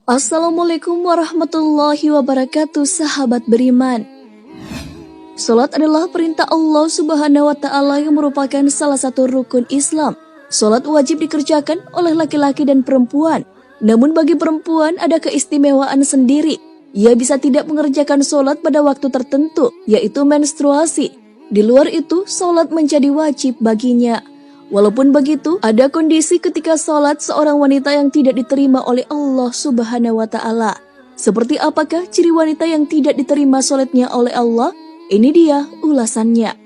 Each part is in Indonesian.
Assalamualaikum warahmatullahi wabarakatuh, sahabat beriman. Salat adalah perintah Allah Subhanahu wa Ta'ala yang merupakan salah satu rukun Islam. Salat wajib dikerjakan oleh laki-laki dan perempuan. Namun bagi perempuan ada keistimewaan sendiri. Ia bisa tidak mengerjakan salat pada waktu tertentu, yaitu menstruasi. Di luar itu, salat menjadi wajib baginya. Walaupun begitu, ada kondisi ketika salat seorang wanita yang tidak diterima oleh Allah Subhanahu wa Ta'ala. Seperti apakah ciri wanita yang tidak diterima salatnya oleh Allah? Ini dia ulasannya.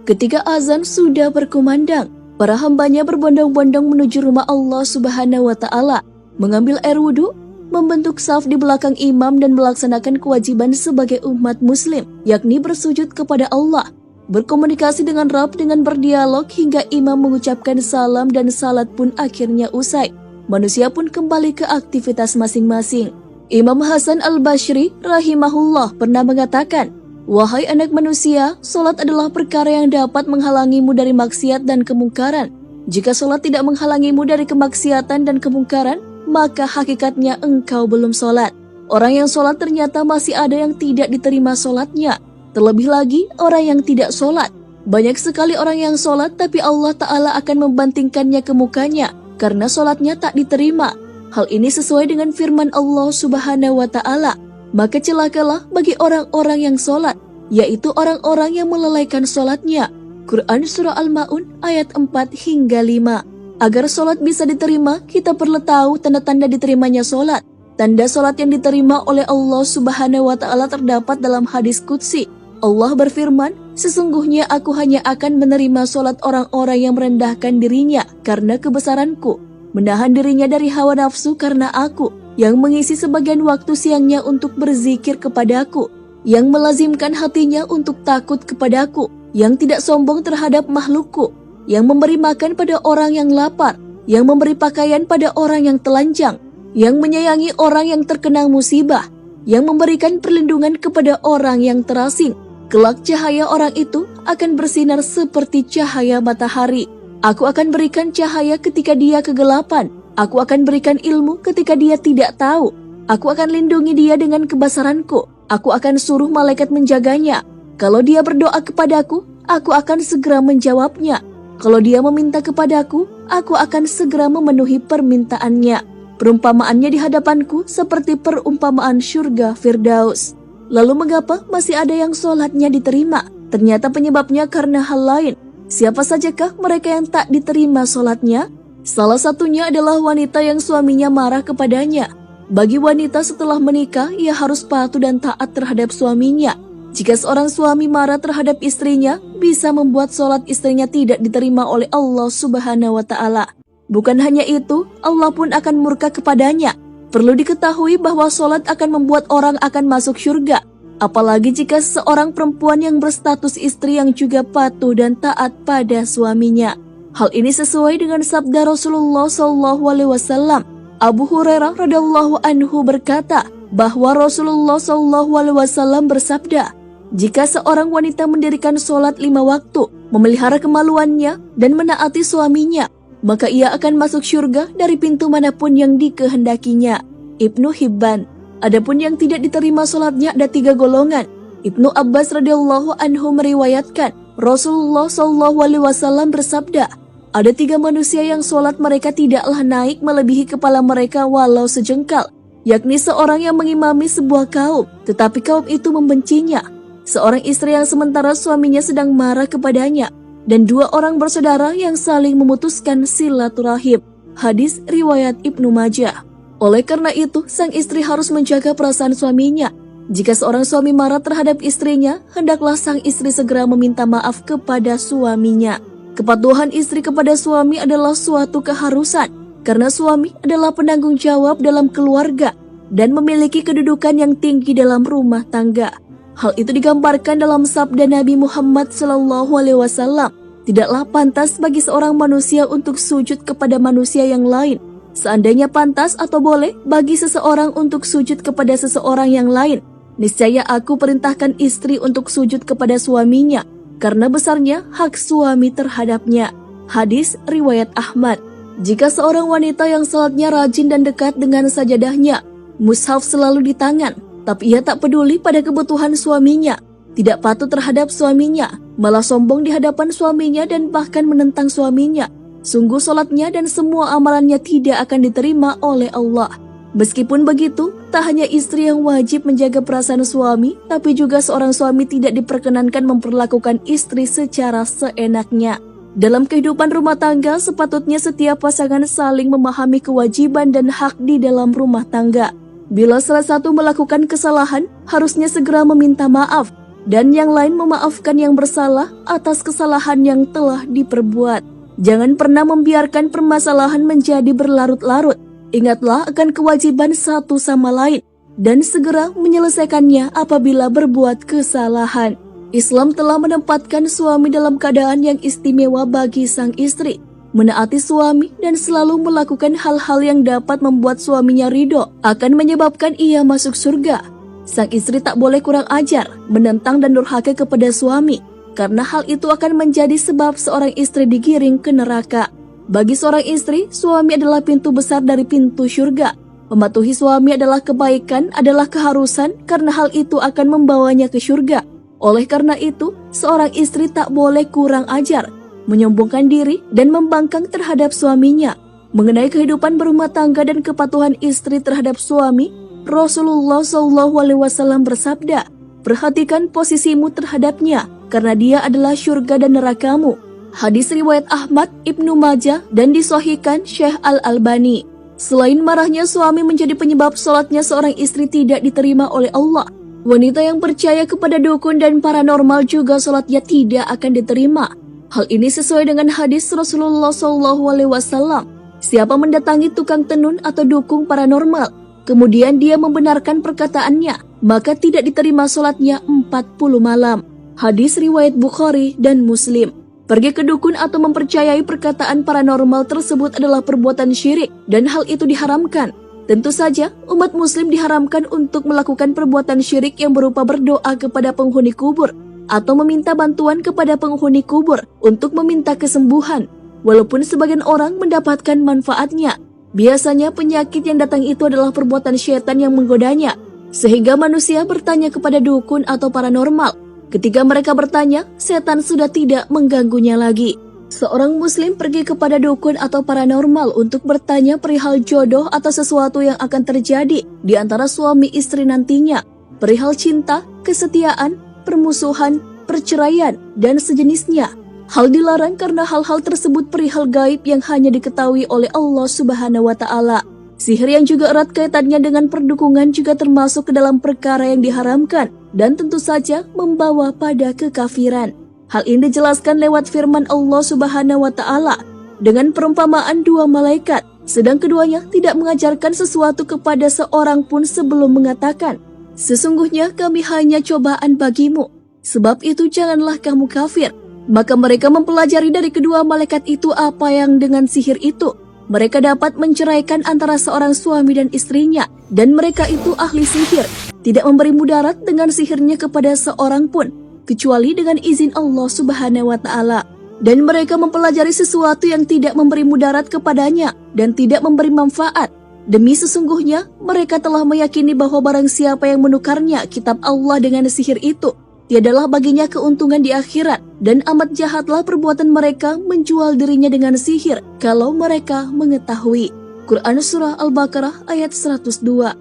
Ketika azan sudah berkumandang, para hambanya berbondong-bondong menuju rumah Allah Subhanahu wa Ta'ala, mengambil air wudhu, membentuk saf di belakang imam dan melaksanakan kewajiban sebagai umat muslim, yakni bersujud kepada Allah, berkomunikasi dengan Rabb dengan berdialog hingga imam mengucapkan salam dan salat pun akhirnya usai. Manusia pun kembali ke aktivitas masing-masing. Imam Hasan al-Basri rahimahullah pernah mengatakan, "Wahai anak manusia, salat adalah perkara yang dapat menghalangimu dari maksiat dan kemungkaran. Jika salat tidak menghalangimu dari kemaksiatan dan kemungkaran, maka hakikatnya engkau belum salat. Orang yang salat ternyata masih ada yang tidak diterima salatnya. Terlebih lagi orang yang tidak sholat. Banyak sekali orang yang sholat tapi Allah Ta'ala akan membantingkannya ke mukanya karena sholatnya tak diterima. Hal ini sesuai dengan firman Allah Subhanahu wa Ta'ala. Maka celakalah bagi orang-orang yang sholat, yaitu orang-orang yang melalaikan sholatnya. Quran Surah Al-Ma'un ayat 4 hingga 5. Agar sholat bisa diterima, kita perlu tahu tanda-tanda diterimanya sholat. Tanda sholat yang diterima oleh Allah Subhanahu wa Ta'ala terdapat dalam hadis qudsi. Allah berfirman, "Sesungguhnya aku hanya akan menerima sholat orang-orang yang merendahkan dirinya karena kebesaranku, menahan dirinya dari hawa nafsu karena aku, yang mengisi sebagian waktu siangnya untuk berzikir kepadaku, yang melazimkan hatinya untuk takut kepadaku, yang tidak sombong terhadap makhlukku, yang memberi makan pada orang yang lapar, yang memberi pakaian pada orang yang telanjang, yang menyayangi orang yang terkena musibah, yang memberikan perlindungan kepada orang yang terasing. Kelak cahaya orang itu akan bersinar seperti cahaya matahari. Aku akan berikan cahaya ketika dia kegelapan. Aku akan berikan ilmu ketika dia tidak tahu. Aku akan lindungi dia dengan kebesaranku. Aku akan suruh malaikat menjaganya. Kalau dia berdoa kepadaku, aku akan segera menjawabnya. Kalau dia meminta kepadaku, aku akan segera memenuhi permintaannya. Perumpamaannya di hadapanku seperti perumpamaan syurga Firdaus." Lalu mengapa masih ada yang sholatnya diterima? Ternyata penyebabnya karena hal lain. Siapa sajakah mereka yang tak diterima sholatnya? Salah satunya adalah wanita yang suaminya marah kepadanya. Bagi wanita setelah menikah, ia harus patuh dan taat terhadap suaminya. Jika seorang suami marah terhadap istrinya, bisa membuat sholat istrinya tidak diterima oleh Allah Subhanahu wa Ta'ala. Bukan hanya itu, Allah pun akan murka kepadanya. Perlu diketahui bahwa sholat akan membuat orang akan masuk syurga. Apalagi jika seorang perempuan yang berstatus istri yang juga patuh dan taat pada suaminya. Hal ini sesuai dengan sabda Rasulullah SAW. Abu Hurairah radhiyallahu anhu berkata bahwa Rasulullah SAW bersabda, "Jika seorang wanita mendirikan sholat 5 waktu, memelihara kemaluannya dan menaati suaminya, maka ia akan masuk syurga dari pintu manapun yang dikehendakinya." Ibnu Hibban. Adapun yang tidak diterima sholatnya ada 3 golongan. Ibnu Abbas radhiyallahu anhu meriwayatkan, Rasulullah SAW bersabda, "Ada 3 manusia yang sholat mereka tidaklah naik melebihi kepala mereka walau sejengkal, yakni seorang yang mengimami sebuah kaum, tetapi kaum itu membencinya, seorang istri yang sementara suaminya sedang marah kepadanya, dan 2 orang bersaudara yang saling memutuskan silaturahim." Hadis riwayat Ibnu Majah. Oleh karena itu, sang istri harus menjaga perasaan suaminya. Jika seorang suami marah terhadap istrinya, hendaklah sang istri segera meminta maaf kepada suaminya. Kepatuhan istri kepada suami adalah suatu keharusan, karena suami adalah penanggung jawab dalam keluarga dan memiliki kedudukan yang tinggi dalam rumah tangga. Hal itu digambarkan dalam sabda Nabi Muhammad SAW. Tidaklah pantas bagi seorang manusia untuk sujud kepada manusia yang lain. Seandainya pantas atau boleh bagi seseorang untuk sujud kepada seseorang yang lain, niscaya aku perintahkan istri untuk sujud kepada suaminya, karena besarnya hak suami terhadapnya. Hadis riwayat Ahmad. Jika seorang wanita yang salatnya rajin dan dekat dengan sajadahnya, mushaf selalu di tangan, tapi ia tak peduli pada kebutuhan suaminya, tidak patuh terhadap suaminya, malah sombong di hadapan suaminya dan bahkan menentang suaminya, sungguh salatnya dan semua amalannya tidak akan diterima oleh Allah. Meskipun begitu, tak hanya istri yang wajib menjaga perasaan suami, tapi juga seorang suami tidak diperkenankan memperlakukan istri secara seenaknya. Dalam kehidupan rumah tangga, sepatutnya setiap pasangan saling memahami kewajiban dan hak di dalam rumah tangga. Bila salah satu melakukan kesalahan, harusnya segera meminta maaf, dan yang lain memaafkan yang bersalah atas kesalahan yang telah diperbuat. Jangan pernah membiarkan permasalahan menjadi berlarut-larut. Ingatlah akan kewajiban satu sama lain dan segera menyelesaikannya apabila berbuat kesalahan. Islam telah menempatkan suami dalam keadaan yang istimewa bagi sang istri, menaati suami dan selalu melakukan hal-hal yang dapat membuat suaminya ridho akan menyebabkan ia masuk surga. Sang istri tak boleh kurang ajar, menentang dan durhaka kepada suami, karena hal itu akan menjadi sebab seorang istri digiring ke neraka. Bagi seorang istri, suami adalah pintu besar dari pintu surga. Mematuhi suami adalah kebaikan, adalah keharusan, karena hal itu akan membawanya ke surga. Oleh karena itu, seorang istri tak boleh kurang ajar, menyombongkan diri dan membangkang terhadap suaminya. Mengenai kehidupan berumah tangga dan kepatuhan istri terhadap suami, Rasulullah SAW bersabda, "Perhatikan posisimu terhadapnya, karena dia adalah surga dan nerakamu." Hadis riwayat Ahmad, Ibnu Majah, dan disahihkan Syekh Al-Albani. Selain marahnya suami menjadi penyebab salatnya seorang istri tidak diterima oleh Allah, wanita yang percaya kepada dukun dan paranormal juga salatnya tidak akan diterima. Hal ini sesuai dengan hadis Rasulullah SAW. Siapa mendatangi tukang tenun atau dukun paranormal, kemudian dia membenarkan perkataannya, maka tidak diterima salatnya 40 malam. Hadis riwayat Bukhari dan Muslim. Pergi ke dukun atau mempercayai perkataan paranormal tersebut adalah perbuatan syirik dan hal itu diharamkan. Tentu saja, umat muslim diharamkan untuk melakukan perbuatan syirik yang berupa berdoa kepada penghuni kubur atau meminta bantuan kepada penghuni kubur untuk meminta kesembuhan. Walaupun sebagian orang mendapatkan manfaatnya, biasanya penyakit yang datang itu adalah perbuatan syaitan yang menggodanya, sehingga manusia bertanya kepada dukun atau paranormal. Ketika mereka bertanya, setan sudah tidak mengganggunya lagi. Seorang muslim pergi kepada dukun atau paranormal untuk bertanya perihal jodoh atau sesuatu yang akan terjadi di antara suami istri nantinya, perihal cinta, kesetiaan, permusuhan, perceraian, dan sejenisnya. Hal dilarang karena hal-hal tersebut perihal gaib yang hanya diketahui oleh Allah Subhanahu wa Ta'ala. Sihir yang juga erat kaitannya dengan perdukungan juga termasuk ke dalam perkara yang diharamkan dan tentu saja membawa pada kekafiran. Hal ini dijelaskan lewat firman Allah Subhanahu wa Ta'ala dengan perumpamaan dua malaikat, sedang keduanya tidak mengajarkan sesuatu kepada seorang pun sebelum mengatakan, "Sesungguhnya kami hanya cobaan bagimu, sebab itu janganlah kamu kafir." Maka mereka mempelajari dari kedua malaikat itu apa yang dengan sihir itu mereka dapat menceraikan antara seorang suami dan istrinya, dan mereka itu ahli sihir, tidak memberi mudarat dengan sihirnya kepada seorang pun, kecuali dengan izin Allah Subhanahu wa Ta'ala. Dan mereka mempelajari sesuatu yang tidak memberi mudarat kepadanya dan tidak memberi manfaat. Demi sesungguhnya, mereka telah meyakini bahwa barang siapa yang menukarnya kitab Allah dengan sihir itu, tiadalah baginya keuntungan di akhirat, dan amat jahatlah perbuatan mereka menjual dirinya dengan sihir kalau mereka mengetahui. Quran Surah Al-Baqarah ayat 102.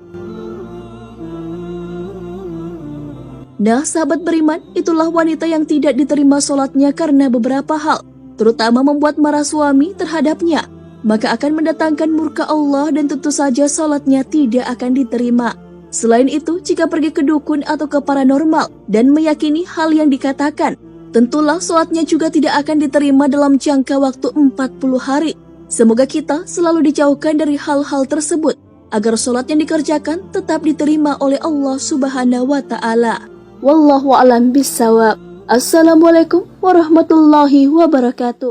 Nah, sahabat beriman, itulah wanita yang tidak diterima sholatnya karena beberapa hal, terutama membuat marah suami terhadapnya, maka akan mendatangkan murka Allah dan tentu saja sholatnya tidak akan diterima. Selain itu, jika pergi ke dukun atau ke paranormal dan meyakini hal yang dikatakan, tentulah sholatnya juga tidak akan diterima dalam jangka waktu 40 hari. Semoga kita selalu dijauhkan dari hal-hal tersebut, agar sholat yang dikerjakan tetap diterima oleh Allah Subhanahu wa Ta'ala. Wallahu a'lam bishawab. Assalamualaikum warahmatullahi wabarakatuh.